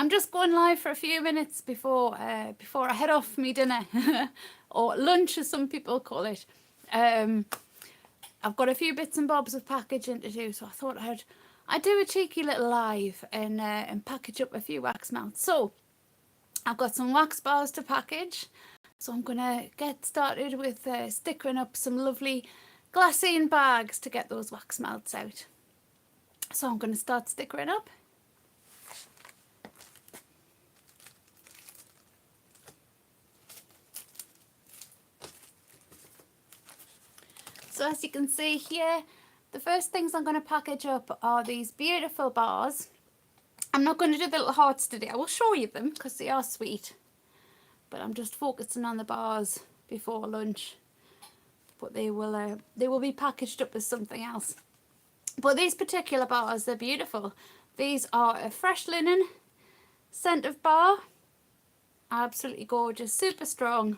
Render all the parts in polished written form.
I'm just going live for a few minutes before I head off me dinner or lunch, as some people call it. I've got a few bits and bobs of packaging to do, so I thought I'd do a cheeky little live and package up a few wax melts. So I've got some wax bars to package, so I'm gonna get started with stickering up some lovely glassine bags to get those wax melts out. So I'm gonna start stickering up. So as you can see here, the first things I'm going to package up are these beautiful bars. I'm not going to do the little hearts today. I will show you them because they are sweet. But I'm just focusing on the bars before lunch. But they will be packaged up as something else. But these particular bars, they're beautiful. These are a fresh linen scent of bar. Absolutely gorgeous, super strong.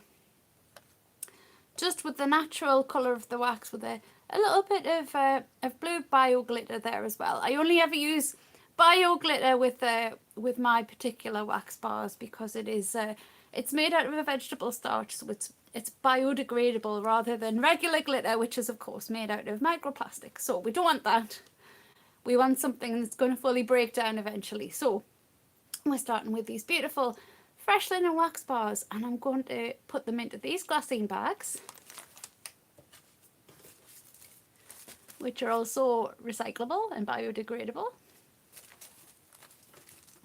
Just with the natural colour of the wax, with a little bit of blue bio glitter there as well. I only ever use bio glitter with my particular wax bars because it's made out of a vegetable starch, so it's biodegradable rather than regular glitter, which is of course made out of microplastic. So we don't want that. We want something that's going to fully break down eventually. So we're starting with these beautiful fresh linen wax bars, and I'm going to put them into these glassine bags, which are also recyclable and biodegradable.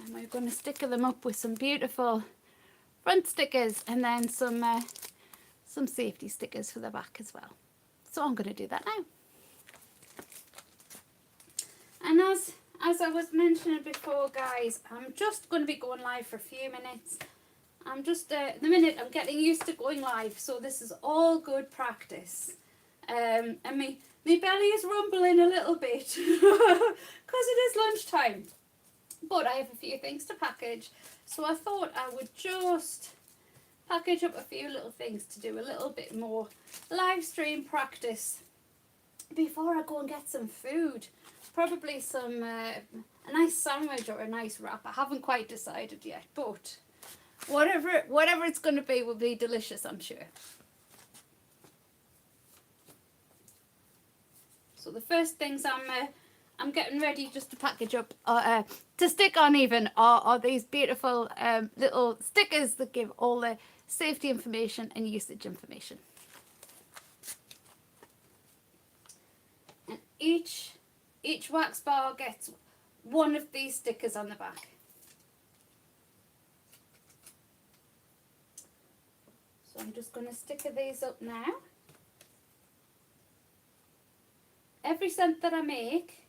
And we're going to stick them up with some beautiful front stickers and then some safety stickers for the back as well. So I'm going to do that now. And as I was mentioning before, guys, I'm just going to be going live for a few minutes. I'm just, at the minute, I'm getting used to going live, so this is all good practice. And my belly is rumbling a little bit because it is lunchtime. But I have a few things to package, so I thought I would just package up a few little things to do a little bit more live stream practice before I go and get some food. Probably some a nice sandwich or a nice wrap. I haven't quite decided yet, but whatever it's going to be will be delicious, I'm sure. So the first things I'm getting ready just to package up, to stick on even, are these beautiful little stickers that give all the safety information and usage information. And each wax bar gets one of these stickers on the back. So I'm just going to sticker these up now. Every scent that I make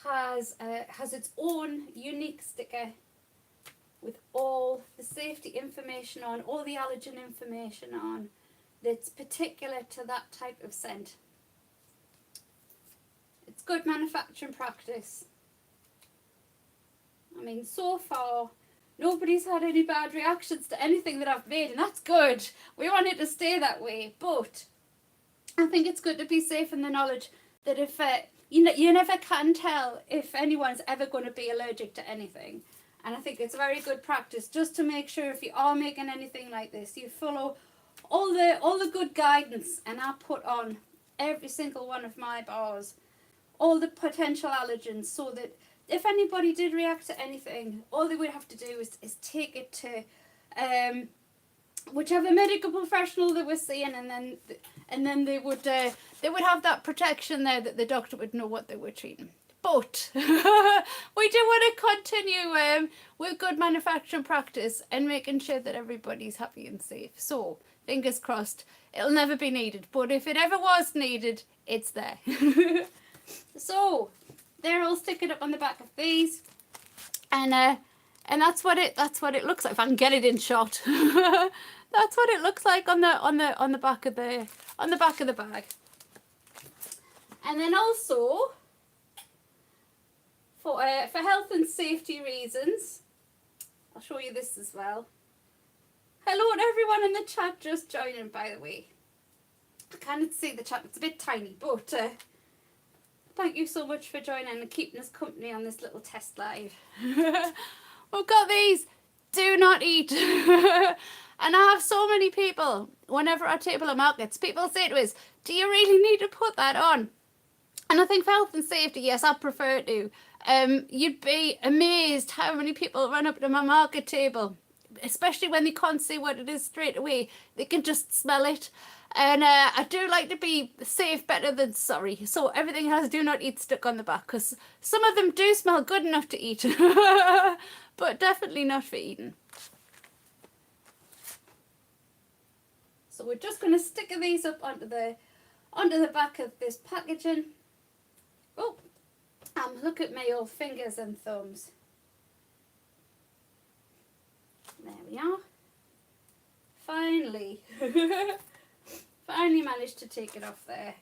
has its own unique sticker with all the safety information on, all the allergen information on, that's particular to that type of scent. It's good manufacturing practice. I mean, so far, nobody's had any bad reactions to anything that I've made, and that's good. We want it to stay that way, but I think it's good to be safe in the knowledge that if you never can tell if anyone's ever going to be allergic to anything. And I think it's very good practice just to make sure if you are making anything like this, you follow all the good guidance, and I put on every single one of my bars all the potential allergens, so that if anybody did react to anything, all they would have to do is take it to whichever medical professional they were seeing, and then they would have that protection there, that the doctor would know what they were treating. But we do want to continue with good manufacturing practice and making sure that everybody's happy and safe. So fingers crossed, it'll never be needed, but if it ever was needed, it's there. So they're all sticking up on the back of these, and that's what it looks like. If I can get it in shot, that's what it looks like on the back of the bag. And then also for health and safety reasons, I'll show you this as well. Hello to everyone in the chat just joining, by the way. I can't see the chat, it's a bit tiny, but thank you so much for joining and keeping us company on this little test live. We've got these. Do not eat. And I have so many people, whenever I table at markets, people say to us, do you really need to put that on? And I think for health and safety, yes, I prefer to. You'd be amazed how many people run up to my market table, especially when they can't see what it is straight away. They can just smell it. And I do like to be safe better than sorry. So everything has do not eat stuck on the back, because some of them do smell good enough to eat, but definitely not for eating. So we're just going to stick these up onto the back of this packaging. Oh, look at my old fingers and thumbs. There we are. Finally. Finally managed to take it off there.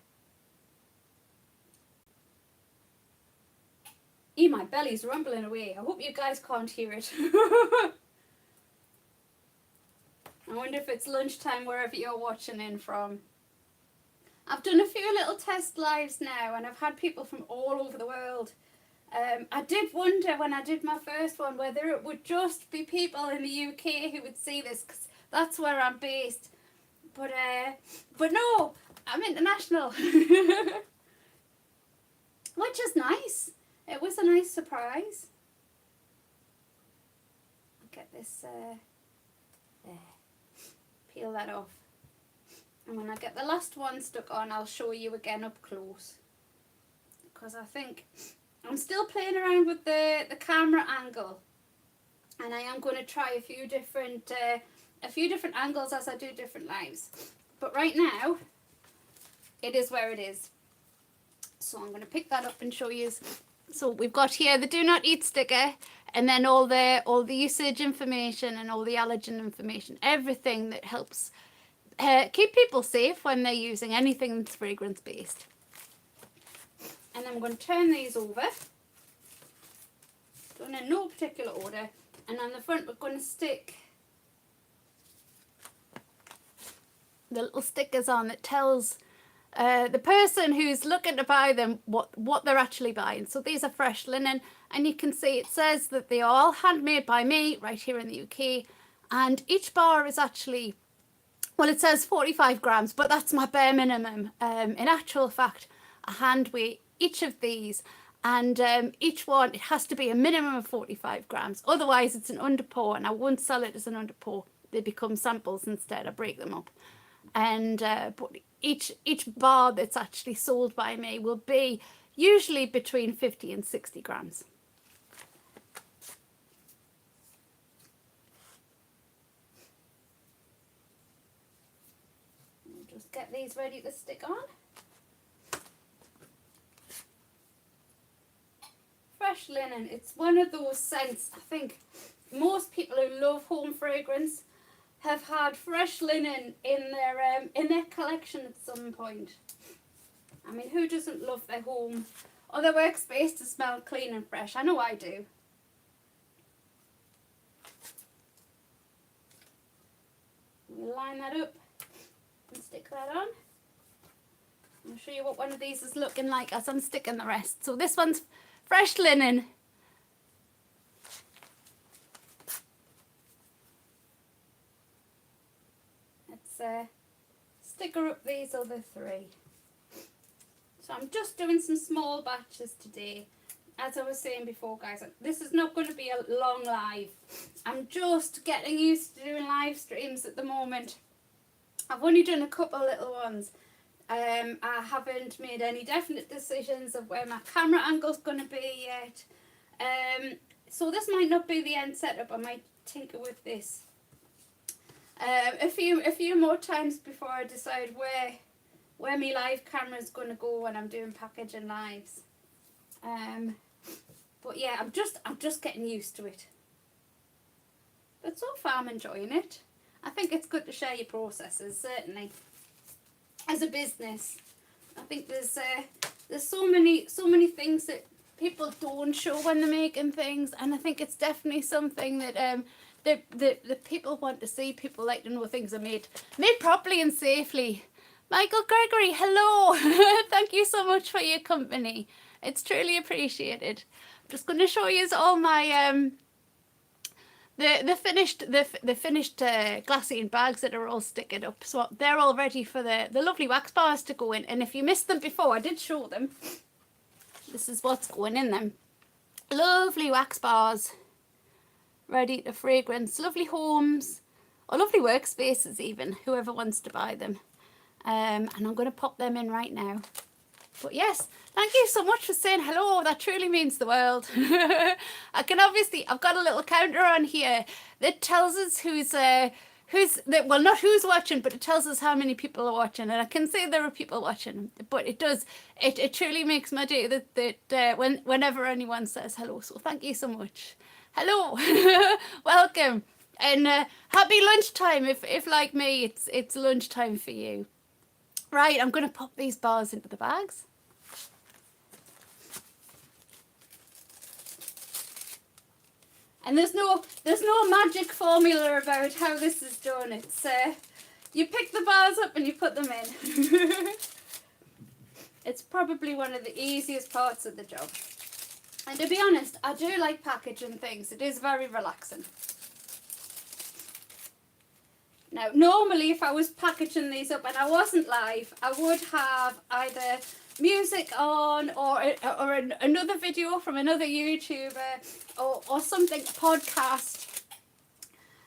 My belly's rumbling away. I hope you guys can't hear it. I wonder if it's lunchtime wherever you're watching in from. I've done a few little test lives now, and I've had people from all over the world. I did wonder when I did my first one whether it would just be people in the UK who would see this, because that's where I'm based. But no, I'm international. Which is nice. It was a nice surprise. I'll get this, there. Peel that off. And when I get the last one stuck on, I'll show you again up close. Because I think I'm still playing around with the camera angle. And I am going to try a few different angles as I do different lives. But right now, it is where it is. So I'm going to pick that up and show you. So we've got here the do not eat sticker, and then all the usage information and all the allergen information, everything that helps keep people safe when they're using anything that's fragrance based. And then I'm going to turn these over, done in no particular order, and on the front we're going to stick the little stickers on that tells the person who's looking to buy them what they're actually buying. So these are fresh linen, and you can see it says that they are all handmade by me right here in the UK, and each bar is actually, well, it says 45 grams, but that's my bare minimum. In actual fact, I hand weigh each of these, and each one, it has to be a minimum of 45 grams. Otherwise, it's an underpour, and I won't sell it as an underpour. They become samples instead. I break them up. And but each bar that's actually sold by me will be usually between 50 and 60 grams. Just get these ready to stick on. Fresh linen, it's one of those scents. I think most people who love home fragrance have had fresh linen in their collection at some point. I mean, who doesn't love their home or their workspace to smell clean and fresh? I know I do. We'll line that up and stick that on. I'll show you what one of these is looking like as I'm sticking the rest. So this one's fresh linen. Let's sticker up these other three. So I'm just doing some small batches today. As I was saying before, guys, this is not going to be a long live. I'm just getting used to doing live streams at the moment. I've only done a couple little ones. I haven't made any definite decisions of where my camera angle's going to be yet. So this might not be the end setup. I might tinker with this a few more times before I decide where my live camera is going to go when I'm doing packaging lives. But yeah, I'm just getting used to it. But so far I'm enjoying it. I think it's good to share your processes, certainly. As a business, I think there's so many things that people don't show when they're making things, and I think it's definitely something that the people want to see. People like to know things are made properly and safely. Michael Gregory, hello. Thank you so much for your company. It's truly appreciated. I'm just going to show you all my the finished glassine bags that are all sticking up, so they're all ready for the lovely wax bars to go in. And if you missed them before, I did show them. This is what's going in them. Lovely wax bars, ready to fragrance lovely homes or lovely workspaces even, whoever wants to buy them. And I'm going to pop them in right now. But yes, thank you so much for saying hello. That truly means the world. I've got a little counter on here that tells us well, not who's watching, but it tells us how many people are watching. And I can say there are people watching, but it truly makes my day that whenever anyone says hello. So thank you so much. Hello, welcome, and happy lunchtime if like me it's lunchtime for you. Right, I'm going to pop these bars into the bags. And there's no magic formula about how this is done. It's you pick the bars up and you put them in. It's probably one of the easiest parts of the job. And to be honest, I do like packaging things. It is very relaxing. Now, normally if I was packaging these up and I wasn't live, I would have either music on or another video from another YouTuber or something, a podcast.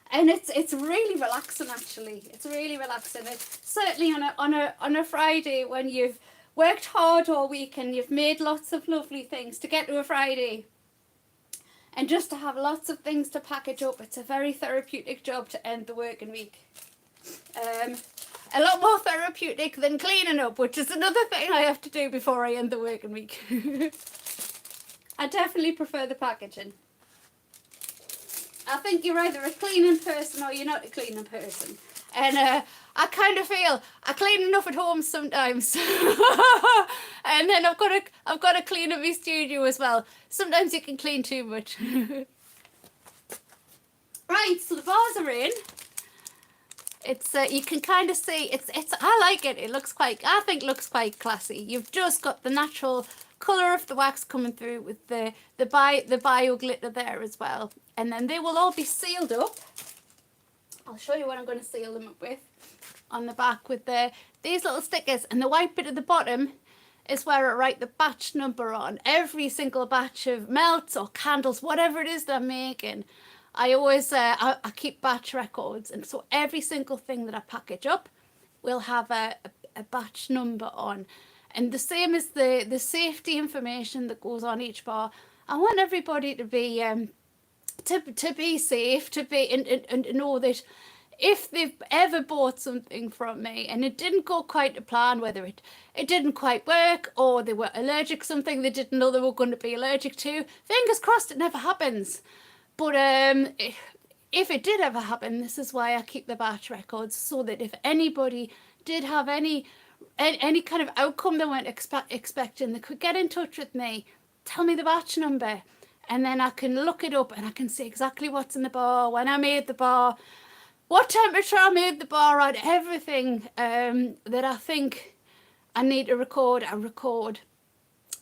And it's really relaxing actually. It's really relaxing. It's certainly on a Friday when you've worked hard all week and you've made lots of lovely things to get to a Friday. And just to have lots of things to package up, it's a very therapeutic job to end the working week. A lot more therapeutic than cleaning up, which is another thing I have to do before I end the working week. I definitely prefer the packaging. I think you're either a cleaning person or you're not a cleaning person. And I kind of feel I clean enough at home sometimes, and then I've got to clean up my studio as well. Sometimes you can clean too much. Right, so the bars are in. It's you can kind of see it's I like it. I think looks quite classy. You've just got the natural colour of the wax coming through with the bio glitter there as well, and then they will all be sealed up. I'll show you what I'm going to seal them up with on the back with these little stickers, and the white bit at the bottom is where I write the batch number on. Every single batch of melts or candles, whatever it is that I'm making, I always I keep batch records, and so every single thing that I package up will have a batch number on. And the same as the safety information that goes on each bar. I want everybody to be to be safe, to be and know that if they've ever bought something from me and it didn't go quite to plan, whether it didn't quite work or they were allergic to something they didn't know they were going to be allergic to, fingers crossed it never happens. But if it did ever happen, this is why I keep the batch records, so that if anybody did have any kind of outcome they weren't expecting, they could get in touch with me, tell me the batch number, and then I can look it up and I can see exactly what's in the bar, when I made the bar, what temperature I made the bar at, everything that I think I need to record, I record,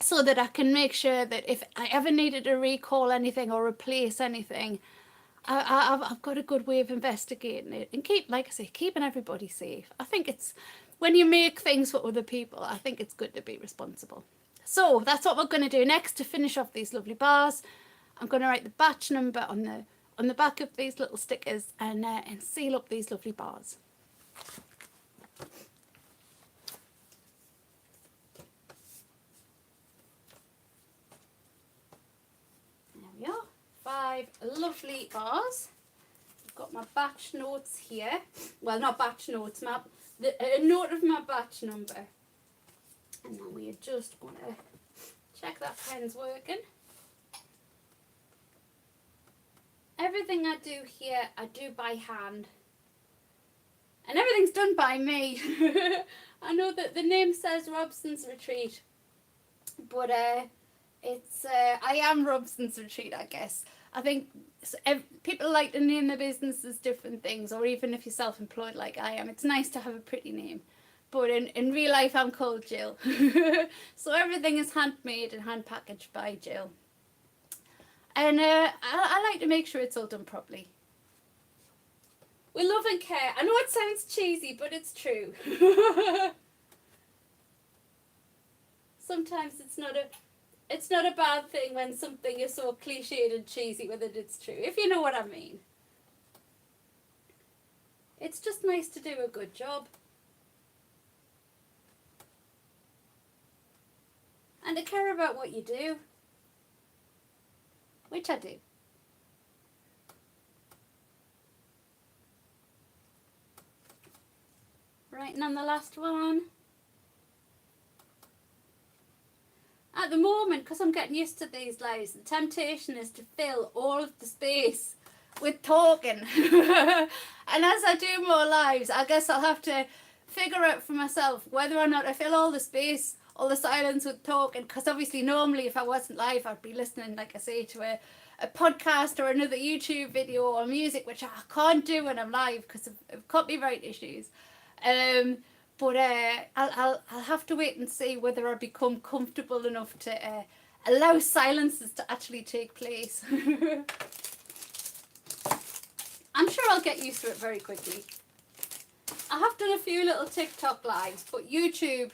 so that I can make sure that if I ever needed to recall anything or replace anything, I've got a good way of investigating it and keeping everybody safe. I think it's, when you make things for other people, I think it's good to be responsible. So that's what we're going to do next to finish off these lovely bars. I'm going to write the batch number on the back of these little stickers and seal up these lovely bars. There we are, 5 lovely bars. I've got my batch notes here. Well, not batch notes, a note of my batch number. And then we are just going to check that pen's working. Everything I do here, I do by hand. And everything's done by me. I know that the name says Robson's Retreat, but it's I am Robson's Retreat, I guess. I think people like to name their businesses different things, or even if you're self-employed like I am, it's nice to have a pretty name. But in real life, I'm called Jill. So everything is handmade and hand packaged by Jill. And I like to make sure it's all done properly. With love and care. I know it sounds cheesy, but it's true. Sometimes it's not a bad thing when something is so cliched and cheesy with it, it's true, if you know what I mean. It's just nice to do a good job. And to care about what you do. Which I do. Right, and on the last one. At the moment, because I'm getting used to these lives, the temptation is to fill all of the space with talking. And as I do more lives, I guess I'll have to figure out for myself whether or not I fill all the space, all the silence with talking. Because obviously, normally, if I wasn't live, I'd be listening, like I say, to a podcast or another YouTube video or music, which I can't do when I'm live because of copyright issues. But I'll have to wait and see whether I become comfortable enough to allow silences to actually take place. I'm sure I'll get used to it very quickly. I have done a few little TikTok lives, but YouTube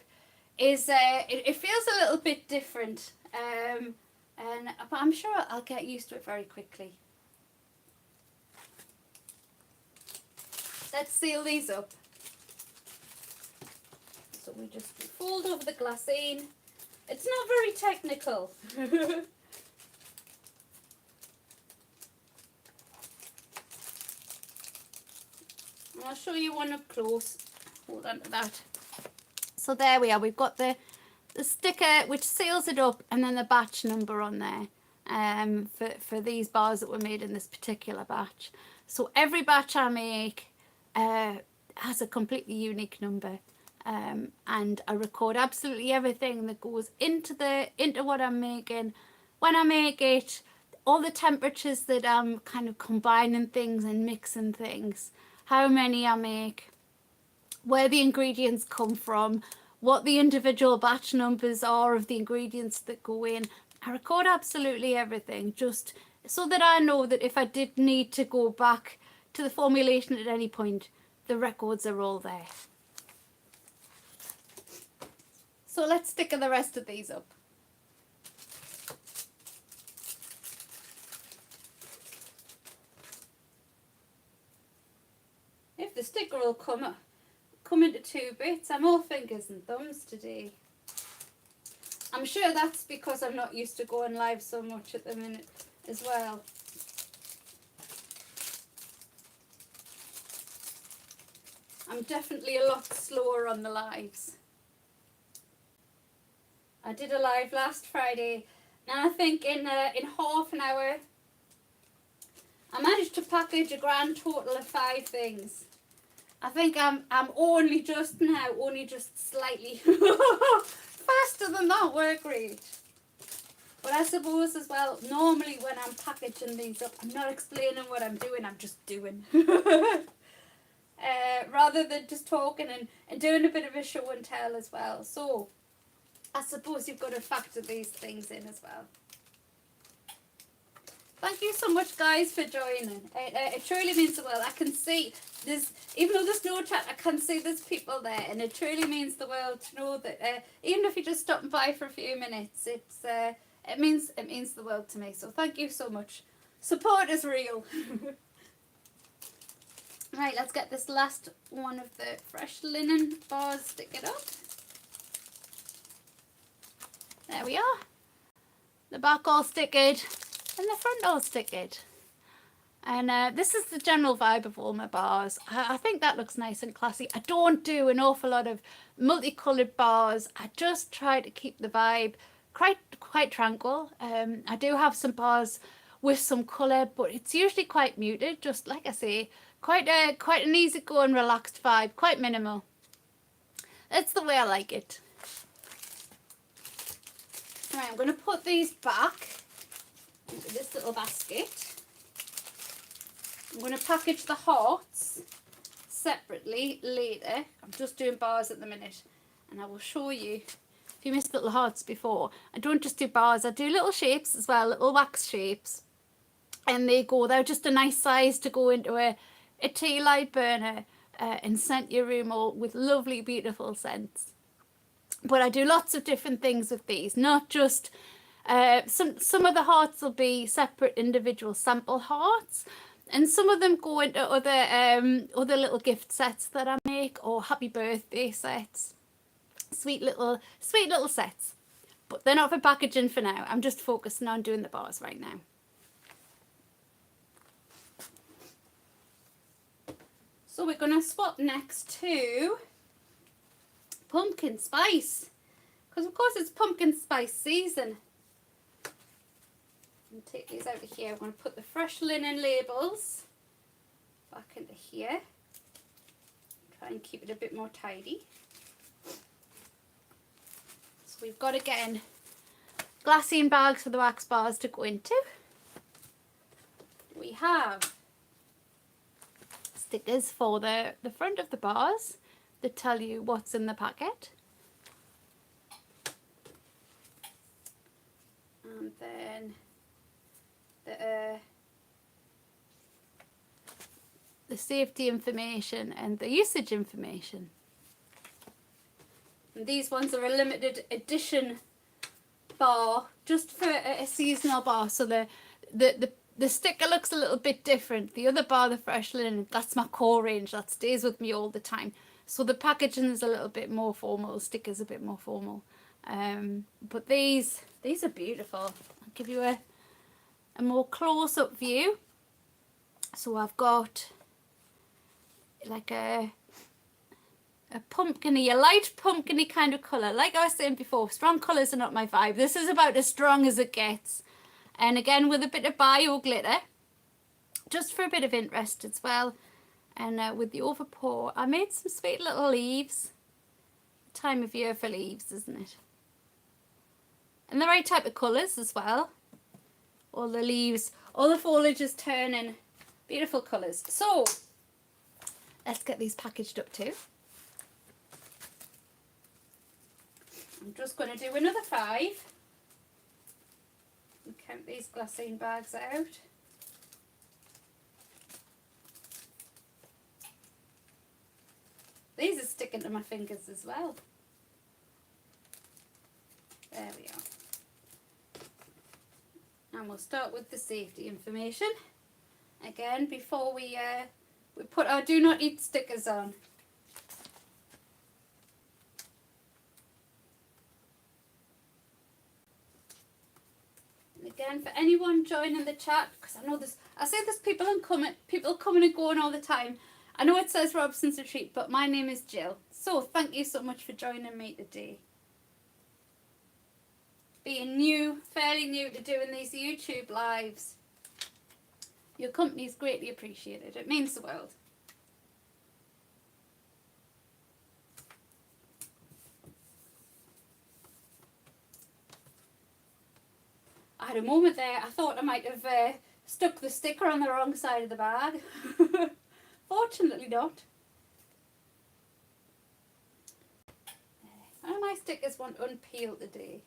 is it feels a little bit different. But I'm sure I'll get used to it very quickly. Let's seal these up. So we just fold over the glassine. It's not very technical. I'll show you one up close. Hold on to that. So there we are. We've got the sticker which seals it up, and then the batch number on there for these bars that were made in this particular batch. So every batch I make has a completely unique number. And I record absolutely everything that goes into what I'm making, when I make it, all the temperatures that I'm kind of combining things and mixing things, how many I make, where the ingredients come from, what the individual batch numbers are of the ingredients that go in. I record absolutely everything just so that I know that if I did need to go back to the formulation at any point, the records are all there. So let's sticker the rest of these up. If the sticker will come into 2 bits, I'm all fingers and thumbs today. I'm sure that's because I'm not used to going live so much at the minute as well. I'm definitely a lot slower on the lives. I did a live last Friday, and I think in half an hour, I managed to package a grand total of 5 things. I think I'm only just slightly faster than that work rate. But I suppose as well, normally when I'm packaging these up, I'm not explaining what I'm doing, I'm just doing. Rather than just talking and doing a bit of a show and tell as well. So I suppose you've got to factor these things in as well. Thank you so much, guys, for joining. It truly means the world. I can see even though there's no chat, I can see there's people there, and it truly means the world to know that even if you're just stopping by for a few minutes, it means the world to me. So thank you so much. Support is real. Right, let's get this last one of the fresh linen bars, stick it up. There we are. The back all stickered and the front all stickered. And this is the general vibe of all my bars. I think that looks nice and classy. I don't do an awful lot of multicoloured bars. I just try to keep the vibe quite tranquil. I do have some bars with some colour, but it's usually quite muted. Just like I say, quite an easygoing, relaxed vibe, quite minimal. That's the way I like it. Right, I'm going to put these back into this little basket. I'm going to package the hearts separately later. I'm just doing bars at the minute, and I will show you. If you missed little hearts before, I don't just do bars, I do little shapes as well, little wax shapes. and they're just a nice size to go into a tea light burner and scent your room all with lovely, beautiful scents. But I do lots of different things with these, not just some of the hearts will be separate individual sample hearts, and some of them go into other little gift sets that I make, or happy birthday sets, sweet little sets. But they're not for packaging for now. I'm just focusing on doing the bars right now. So we're going to swap next to pumpkin spice, because of course it's pumpkin spice season. And take these out of here. I'm going to put the fresh linen labels back into here. Try and keep it a bit more tidy. So we've got again glassine bags for the wax bars to go into. We have stickers for the front of the bars that tell you what's in the packet. And then the safety information and the usage information. And these ones are a limited edition bar, just for a seasonal bar. So the sticker looks a little bit different. The other bar, the fresh linen, that's my core range. That stays with me all the time. So the packaging is a little bit more formal. The sticker's a bit more formal. But these are beautiful. I'll give you a more close-up view. So I've got like a pumpkin-y, a light pumpkin-y kind of colour. Like I was saying before, strong colours are not my vibe. This is about as strong as it gets. And again, with a bit of bio glitter, just for a bit of interest as well. And with the overpour, I made some sweet little leaves. Time of year for leaves, isn't it? And the right type of colours as well. All the leaves, all the foliage is turning beautiful colours. So, let's get these packaged up too. I'm just going to do another 5. And count these glassine bags out. These are sticking to my fingers as well. There we are. And we'll start with the safety information. Again, before we put our do not eat stickers on. And again, for anyone joining the chat, because I know there's people coming and going all the time. I know it says Robson's Retreat, but my name is Jill. So thank you so much for joining me today. Being new, fairly new to doing these YouTube lives, your company is greatly appreciated. It means the world. I had a moment there, I thought I might have stuck the sticker on the wrong side of the bag. Fortunately not. One of my stickers won't unpeel today.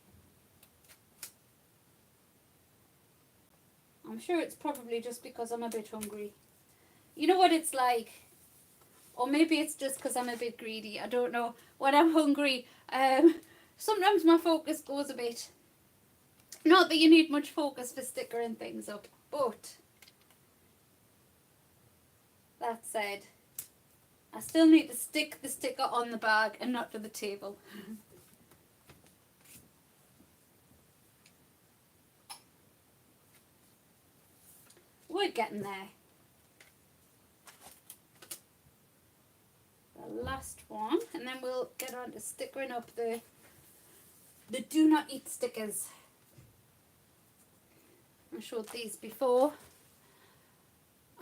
I'm sure it's probably just because I'm a bit hungry. You know what it's like? Or maybe it's just because I'm a bit greedy. I don't know. When I'm hungry, sometimes my focus goes a bit. Not that you need much focus for stickering things up, but that said, I still need to stick the sticker on the bag and not to the table. We're getting there. The last one, and then we'll get on to stickering up the do not eat stickers. I showed these before.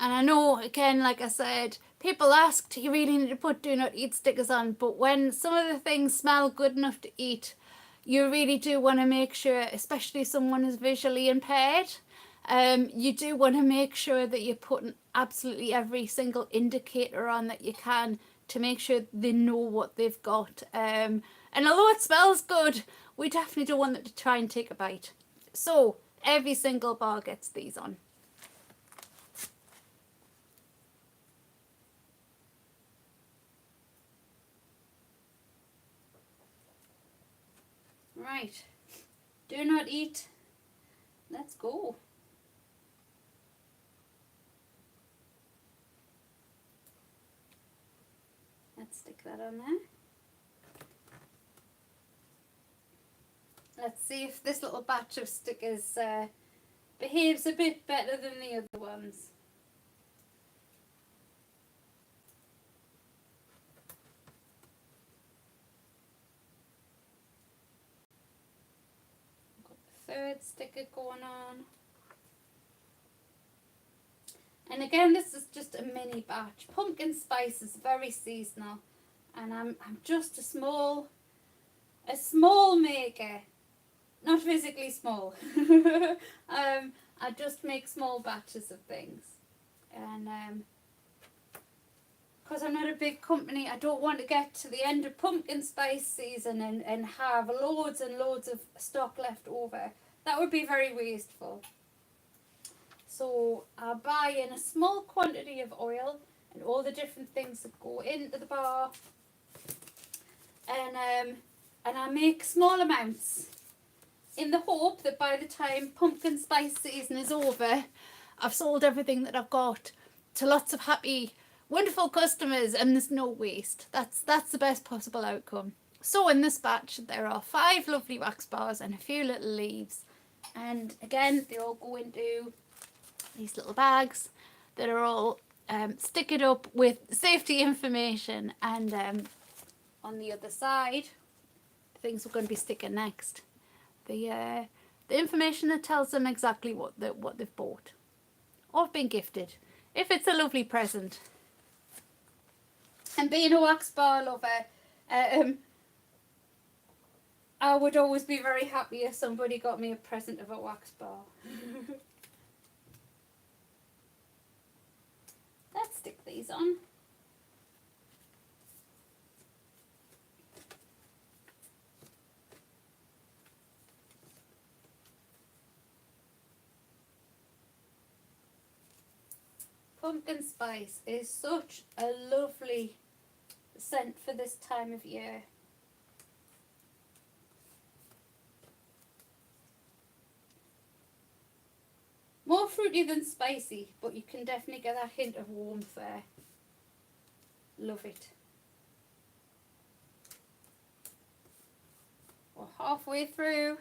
And I know, again, like I said, people ask, do you really need to put do not eat stickers on? But when some of the things smell good enough to eat, you really do want to make sure, especially if someone is visually impaired, you do want to make sure that you're putting absolutely every single indicator on that you can to make sure they know what they've got. And although it smells good, we definitely don't want them to try and take a bite. So every single bar gets these on. Right. Do not eat. Let's go. Let's stick that on there. Let's see if this little batch of stickers behaves a bit better than the other ones. Got the third sticker going on. And again, this is just a mini batch. Pumpkin spice is very seasonal, and I'm just a small maker, not physically small. I just make small batches of things, and because I'm not a big company, I don't want to get to the end of pumpkin spice season and have loads and loads of stock left over. That would be very wasteful. So I buy in a small quantity of oil and all the different things that go into the bar, and I make small amounts in the hope that by the time pumpkin spice season is over, I've sold everything that I've got to lots of happy, wonderful customers, and there's no waste. That's the best possible outcome. So in this batch there are 5 lovely wax bars and a few little leaves, and again they all go into these little bags that are all sticked up with safety information, and on the other side, things we're going to be sticking next, the information that tells them exactly what they've bought or been gifted, if it's a lovely present. And being a wax bar lover, I would always be very happy if somebody got me a present of a wax bar. Let's stick these on. Pumpkin spice is such a lovely scent for this time of year. More fruity than spicy, but you can definitely get that hint of warmth there. Love it. We're halfway through.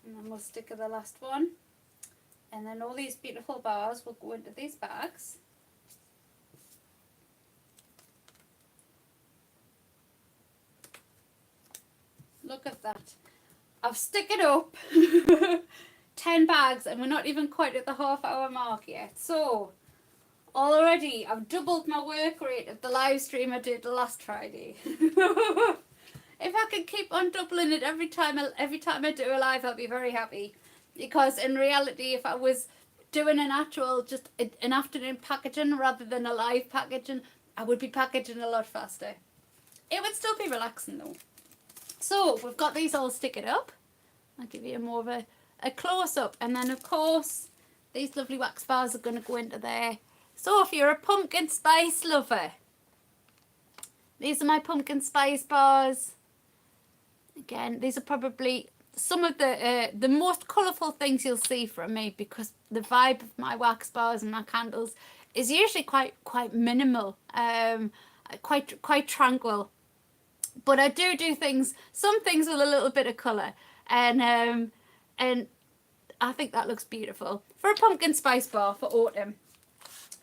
And then we'll stick the last one. And then all these beautiful bars will go into these bags. Look at that. I've stick it up 10 bags and we're not even quite at the half-hour mark yet. So already I've doubled my work rate of the live stream I did last Friday. If I can keep on doubling it every time I do a live, I'll be very happy. Because in reality, if I was doing an actual, just an afternoon packaging rather than a live packaging, I would be packaging a lot faster. It would still be relaxing though. So we've got these all sticking up. I'll give you more of a close-up. And then of course, these lovely wax bars are going to go into there. So if you're a pumpkin spice lover, these are my pumpkin spice bars. Again, these are probably some of the most colourful things you'll see from me, because the vibe of my wax bars and my candles is usually quite minimal, quite tranquil. But I do some things with a little bit of colour, and I think that looks beautiful for a pumpkin spice bar for autumn.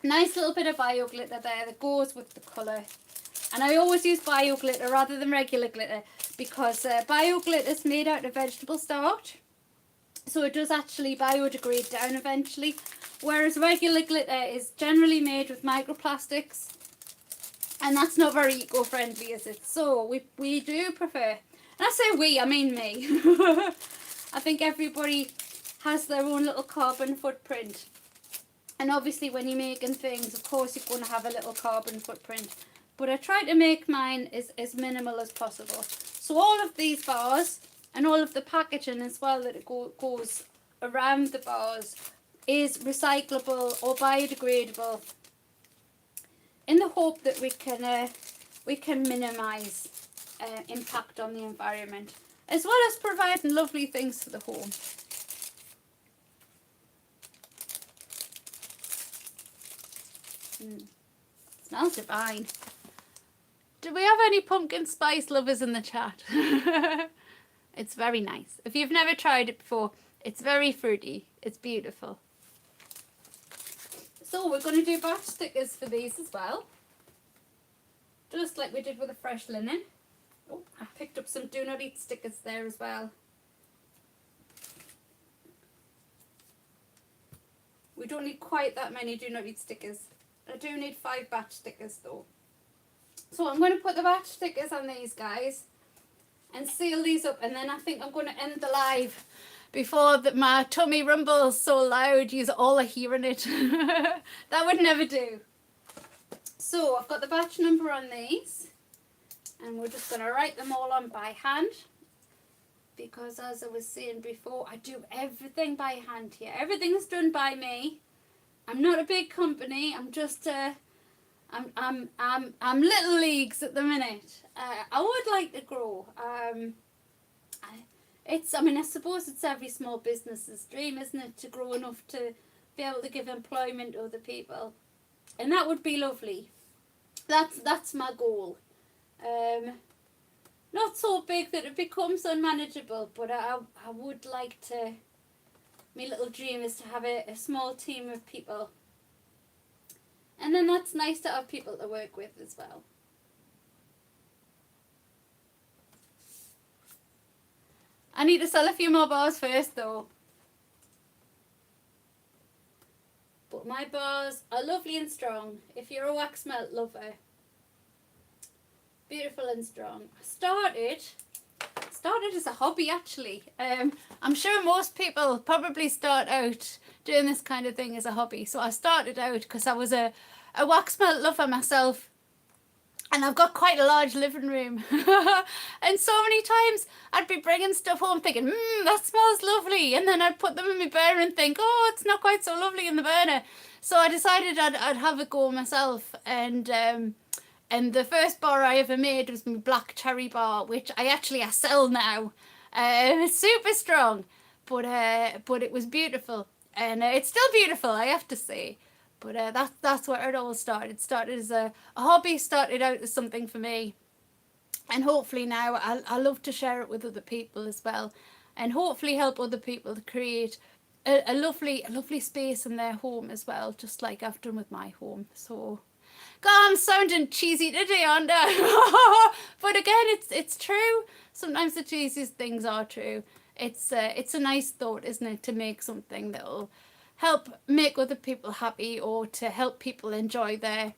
Nice little bit of bio glitter there that goes with the colour. And I always use bio glitter rather than regular glitter, because bio glitter is made out of vegetable starch, so it does actually biodegrade down eventually, whereas regular glitter is generally made with microplastics, and that's not very eco-friendly, is it? So we do prefer, and I say we, I mean me. I think everybody has their own little carbon footprint, and obviously when you're making things, of course you're going to have a little carbon footprint. But I try to make mine as minimal as possible. So all of these bars and all of the packaging as well that it goes around the bars is recyclable or biodegradable, in the hope that we can minimise impact on the environment, as well as providing lovely things for the home. Smells divine. Do we have any pumpkin spice lovers in the chat? It's very nice. If you've never tried it before, it's very fruity. It's beautiful. So we're going to do batch stickers for these as well. Just like we did with the fresh linen. Oh, I picked up some do not eat stickers there as well. We don't need quite that many do not eat stickers. I do need 5 batch stickers though. So I'm going to put the batch stickers on these guys and seal these up, and then I think I'm going to end the live before my tummy rumbles so loud you all are hearing it. That would never do. So I've got the batch number on these, and we're just going to write them all on by hand, because as I was saying before, I do everything by hand here. Everything is done by me. I'm not a big company. I'm just I'm little leagues at the minute. I would like to grow. I suppose it's every small business's dream, isn't it, to grow enough to be able to give employment to other people, and that would be lovely. That's my goal. Not so big that it becomes unmanageable, but I would like to. My little dream is to have a small team of people. And then that's nice to have people to work with as well. I need to sell a few more bars first though. But my bars are lovely and strong. If you're a wax melt lover. Beautiful and strong. I started as a hobby actually. I'm sure most people probably start out doing this kind of thing as a hobby. So I started out because I was a wax melt lover myself, and I've got quite a large living room. And so many times I'd be bringing stuff home thinking, that smells lovely, and then I'd put them in my burner and think, oh, it's not quite so lovely in the burner. So I decided I'd have a go myself, and the first bar I ever made was my black cherry bar, which I sell now. It's super strong, but it was beautiful, and it's still beautiful, I have to say. But that's where it all started. It started as a hobby, started out as something for me, and hopefully now I love to share it with other people as well, and hopefully help other people to create a lovely space in their home as well, just like I've done with my home. So. God, I'm sounding cheesy today, aren't I? But again, it's true. Sometimes the cheesiest things are true. It's a nice thought, isn't it, to make something that'll help make other people happy, or to help people enjoy their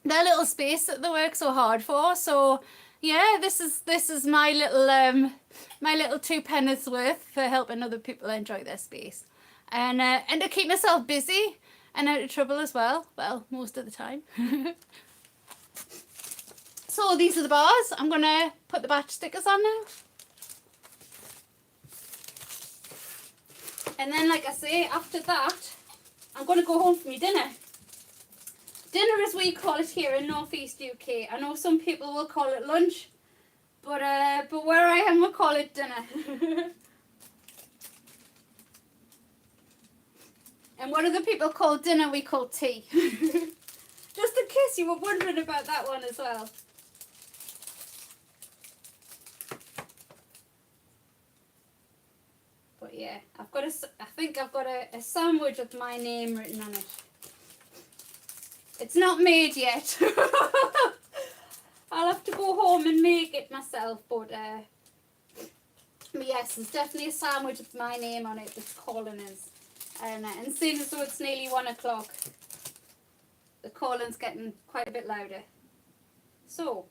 little space that they work so hard for. So yeah, this is my little 2 pennies worth for helping other people enjoy their space, and to keep myself busy. And out of trouble as well. Well, most of the time. So these are the bars. I'm going to put the batch stickers on now. And then, like I say, after that, I'm going to go home for my dinner. Dinner as we call it here in North East UK. I know some people will call it lunch. But where I am, we'll call it dinner. And what other people call dinner, we call tea. Just in case you were wondering about that one as well. But yeah, I think I've got a sandwich with my name written on it. It's not made yet. I'll have to go home and make it myself. But yes, there's definitely a sandwich with my name on it that's calling us. And seeing as though it's nearly 1 o'clock, the calling's getting quite a bit louder. So,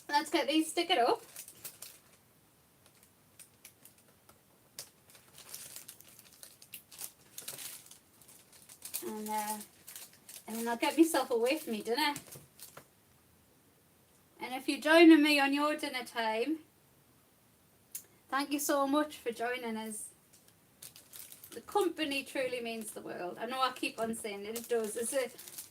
let's get these stickered up. And then I'll get myself away from me dinner. And if you're joining me on your dinner time, thank you so much for joining us. the company truly means the world. I know I keep on saying it, it does.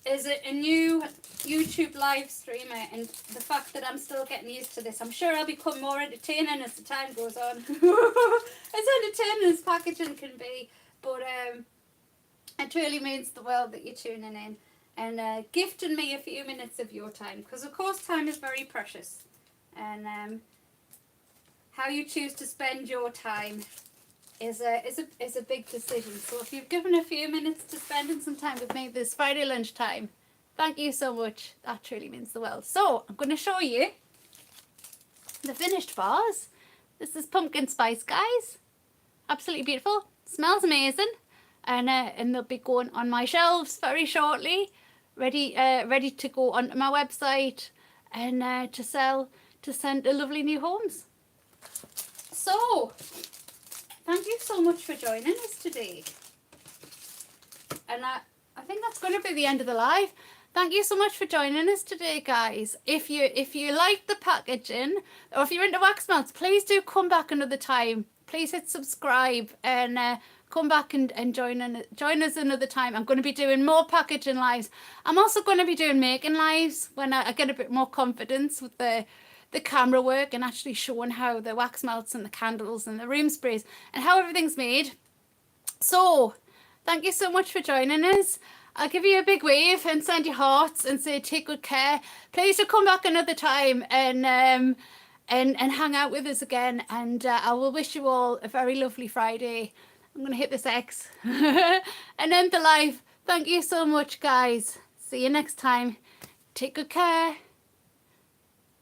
As a new YouTube live streamer, and the fact that I'm still getting used to this, I'm sure I'll become more entertaining as the time goes on. As entertaining as packaging can be, but it truly means the world that you're tuning in and gifting me a few minutes of your time, because of course time is very precious, and how you choose to spend your time is a big decision. So if you've given a few minutes to spending some time with me this Friday lunchtime, thank you so much. That truly means the world. So I'm going to show you the finished bars. This is pumpkin spice, guys. Absolutely beautiful. Smells amazing, and they'll be going on my shelves very shortly, ready to go onto my website and to sell, to send to lovely new homes. So thank you so much for joining us today. And I think that's going to be the end of the live. Thank you so much for joining us today, guys. If you like the packaging, or if you're into wax melts, please do come back another time. Please hit subscribe and come back and join us another time. I'm going to be doing more packaging lives. I'm also going to be doing making lives when I get a bit more confidence with the camera work and actually showing how the wax melts and the candles and the room sprays and how everything's made. So thank you so much for joining us. I'll give you a big wave and send you hearts and say take good care. Please do come back another time and hang out with us again, and I will wish you all a very lovely Friday. I'm going to hit this X and end the live. Thank you so much, guys. See you next time. Take good care.